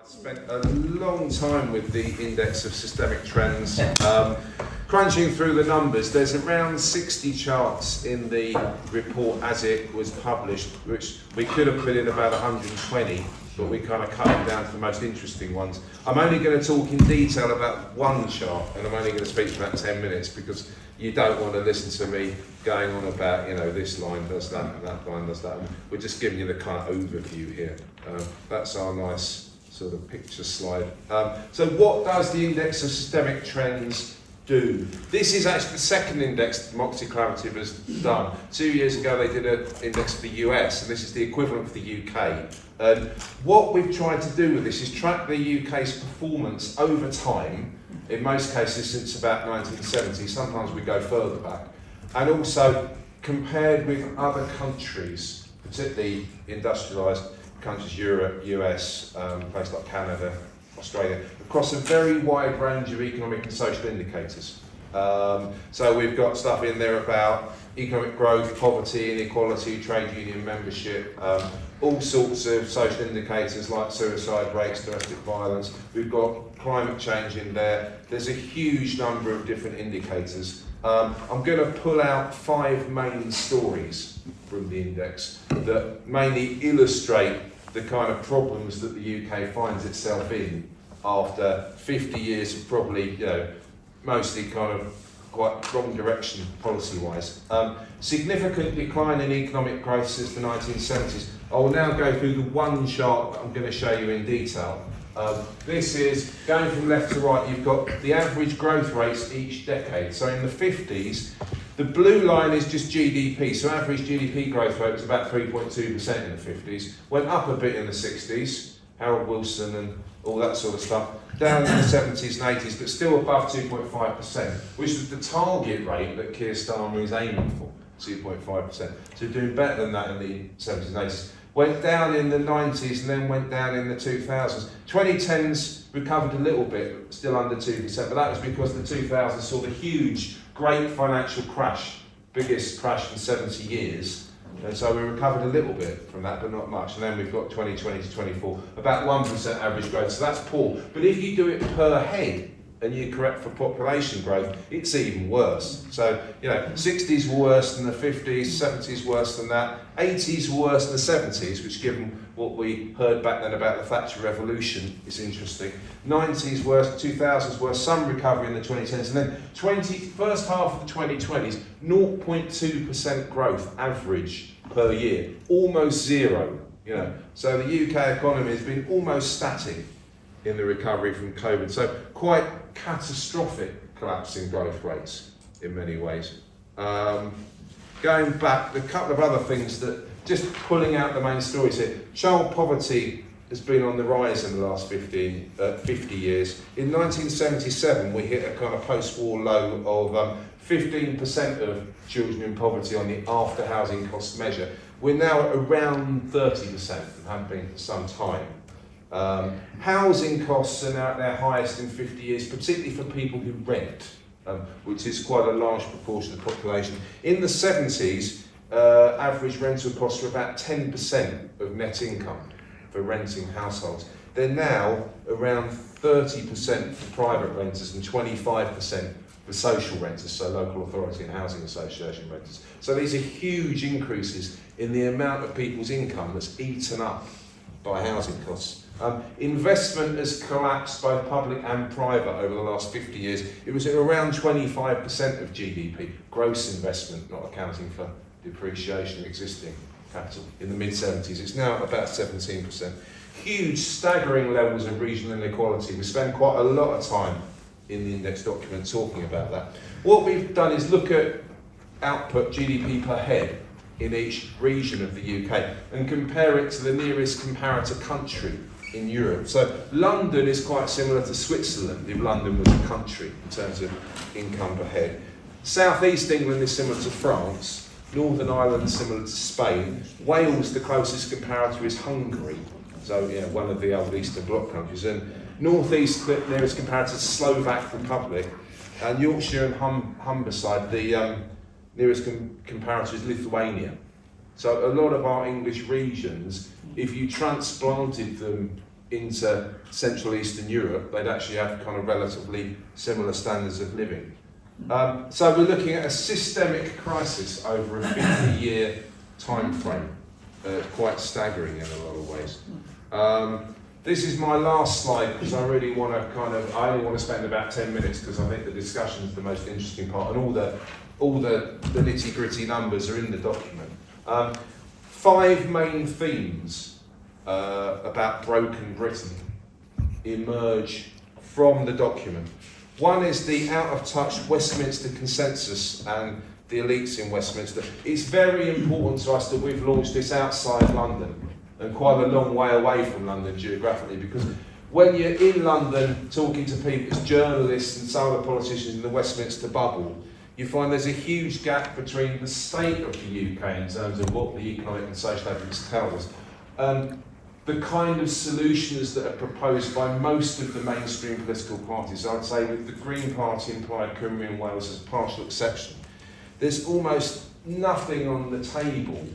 spent a long time with the Index of Systemic Trends, crunching through the numbers. There's around 60 charts in the report as it was published, which we could have put in about 120, but we kind of cut it down to the most interesting ones. I'm only going to talk in detail about one chart, and I'm only going to speak for about 10 minutes because you don't want to listen to me going on about, you know, this line does that and that line does that. We're just giving you the kind of overview here. That's our nice sort of picture slide. So what does the Index of Systemic Trends do? This is actually the second index Democracy Collaborative has done. 2 years ago they did an index for the US, and this is the equivalent for the UK. And what we've tried to do with this is track the UK's performance over time, in most cases since about 1970, sometimes we go further back, and also compared with other countries, particularly industrialised countries, Europe, US, places like Canada, Australia, across a very wide range of economic and social indicators. So we've got stuff in there about economic growth, poverty, inequality, trade union membership, all sorts of social indicators like suicide rates, domestic violence. We've got climate change in there. There's a huge number of different indicators. I'm going to pull out 5 main stories from the index that mainly illustrate the kind of problems that the UK finds itself in after 50 years of probably, you know, mostly kind of quite wrong direction policy-wise. Significant decline in economic growth since the 1970s. I will now go through the one chart that I'm going to show you in detail. This is going from left to right. You've got the average growth rates each decade. So in the 50s, the blue line is just GDP. So average GDP growth rate was about 3.2% in the 50s. Went up a bit in the 60s, Harold Wilson and all that sort of stuff. Down in the 70s and 80s, but still above 2.5%, which was the target rate that Keir Starmer is aiming for, 2.5%. So doing better than that in the 70s and 80s. Went down in the 90s and then went down in the 2000s. 2010s recovered a little bit, still under 2%, but that was because the 2000s saw the huge, great financial crash, biggest crash in 70 years. And so we recovered a little bit from that, but not much. And then we've got 2020 to 24, about 1% average growth, so that's poor. But if you do it per head, and you correct for population growth, it's even worse. So, you know, 60s were worse than the 50s, 70s worse than that, 80s were worse than the 70s, which given what we heard back then about the Thatcher Revolution is interesting. 90s worse, 2000s worse, some recovery in the 2010s, and then first half of the 2020s, 0.2% growth average per year, almost zero, you know. So the UK economy has been almost static in the recovery from COVID. So quite catastrophic collapse in growth rates in many ways. Going back, a couple of other things that, just pulling out the main stories here. Child poverty has been on the rise in the last 50 years. In 1977, we hit a kind of post-war low of 15% of children in poverty on the after housing cost measure. We're now at around 30% and have been for some time. Housing costs are now at their highest in 50 years, particularly for people who rent, which is quite a large proportion of the population. In the 70s, average rental costs were about 10% of net income for renting households. They're now around 30% for private renters and 25% for social renters, so local authority and housing association renters. So these are huge increases in the amount of people's income that's eaten up by housing costs. Investment has collapsed both public and private over the last 50 years. It was at around 25% of GDP, gross investment, not accounting for depreciation of existing capital, in the mid-70s. It's now about 17%. Huge, staggering levels of regional inequality. We spend quite a lot of time in the index document talking about that. What we've done is look at output GDP per head in each region of the UK and compare it to the nearest comparator country in Europe. So London is quite similar to Switzerland, if London was a country in terms of income per head. South East England is similar to France. Northern Ireland is similar to Spain. Wales, the closest comparator, is Hungary. So, yeah, one of the old Eastern Bloc countries. And North East, the nearest comparator is Slovak Republic. And Yorkshire and Humberside, the nearest comparator is Lithuania. So a lot of our English regions, if you transplanted them into Central Eastern Europe, they'd actually have kind of relatively similar standards of living. So we're looking at a systemic crisis over a 50-year time frame. Quite staggering in a lot of ways. This is my last slide because I really want to I only want to spend about 10 minutes because I think the discussion is the most interesting part, and all the nitty-gritty numbers are in the document. 5 main themes about broken Britain emerge from the document. One is the out-of-touch Westminster consensus and the elites in Westminster. It's very important to us that we've launched this outside London and quite a long way away from London geographically, because when you're in London talking to people, as journalists and some of the politicians in the Westminster bubble, you find there's a huge gap between the state of the UK in terms of what the economic and social evidence tells us, and the kind of solutions that are proposed by most of the mainstream political parties. I'd say with the Green Party and Plaid Cymru in Wales as a partial exception, there's almost nothing on the table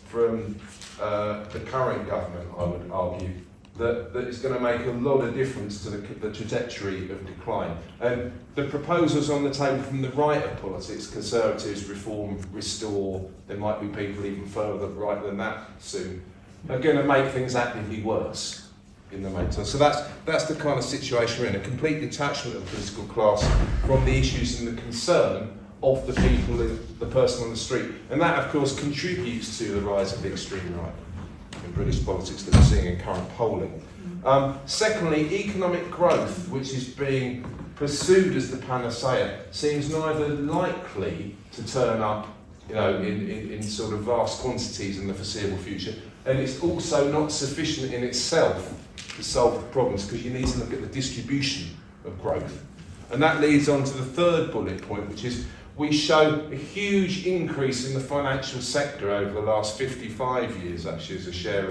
from the current government, I would argue, that is going to make a lot of difference to the trajectory of decline. And the proposals on the table from the right of politics, Conservatives, Reform, Restore, there might be people even further right than that soon, are going to make things actively worse in the main term. So that's the kind of situation we're in, a complete detachment of the political class from the issues and the concern of the people, the person on the street. And that, of course, contributes to the rise of the extreme right in British politics that we're seeing in current polling. Secondly, economic growth, which is being pursued as the panacea, seems neither likely to turn up, in sort of vast quantities in the foreseeable future, and it's also not sufficient in itself to solve the problems, because you need to look at the distribution of growth. And that leads on to the third bullet point, which is we show a huge increase in the financial sector over the last 55 years, actually, as a share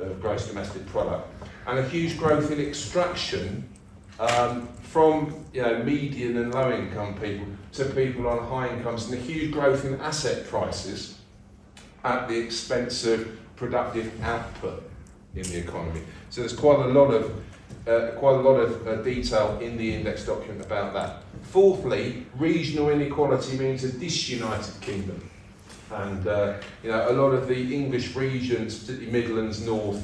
of gross domestic product, and a huge growth in extraction from median and low income people to people on high incomes, and a huge growth in asset prices at the expense of productive output in the economy. So there's quite a lot of detail in the index document about that. Fourthly, regional inequality means a disunited kingdom, and a lot of the English regions, particularly Midlands, North,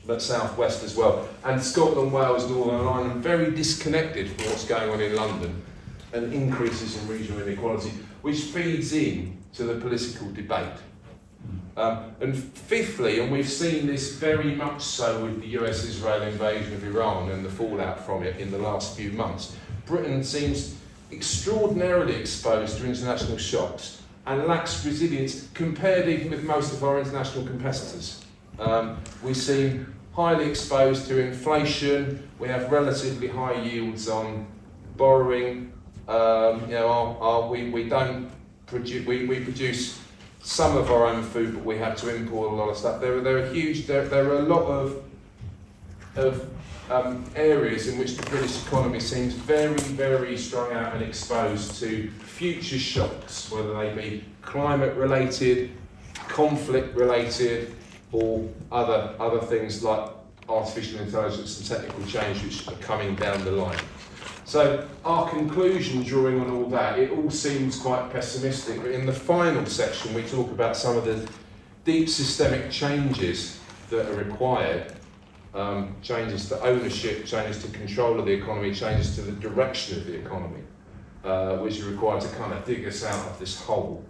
but South West as well, and Scotland, Wales, Northern Ireland, very disconnected from what's going on in London, and increases in regional inequality, which feeds in to the political debate. And fifthly, and we've seen this very much so with the US-Israel invasion of Iran and the fallout from it in the last few months, Britain seems extraordinarily exposed to international shocks and lacks resilience compared even with most of our international competitors. We seem highly exposed to inflation, we have relatively high yields on borrowing, we produce some of our own food, but we have to import a lot of stuff. There are a lot of areas in which the British economy seems very, very strung out and exposed to future shocks, whether they be climate-related, conflict-related, or other things like artificial intelligence and technical change which are coming down the line. So our conclusion, drawing on all that, it all seems quite pessimistic, but in the final section we talk about some of the deep systemic changes that are required, changes to ownership, changes to control of the economy, changes to the direction of the economy, which are required to kind of dig us out of this hole.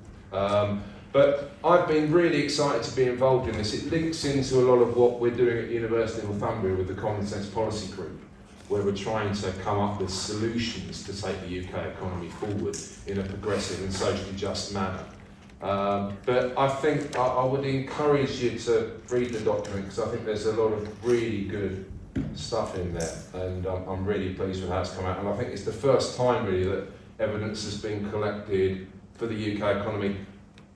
But I've been really excited to be involved in this. It links into a lot of what we're doing at the University of Northumbria with the Common Sense Policy Group, where we're trying to come up with solutions to take the UK economy forward in a progressive and socially just manner. But I think I would encourage you to read the document, because I think there's a lot of really good stuff in there, and I'm really pleased with how it's come out. And I think it's the first time really that evidence has been collected for the UK economy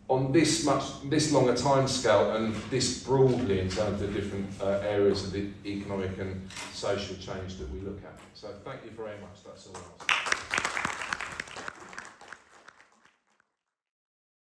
on this long a time scale and this broadly in terms of different areas of the economic and social change that we look at. So thank you very much. That's all.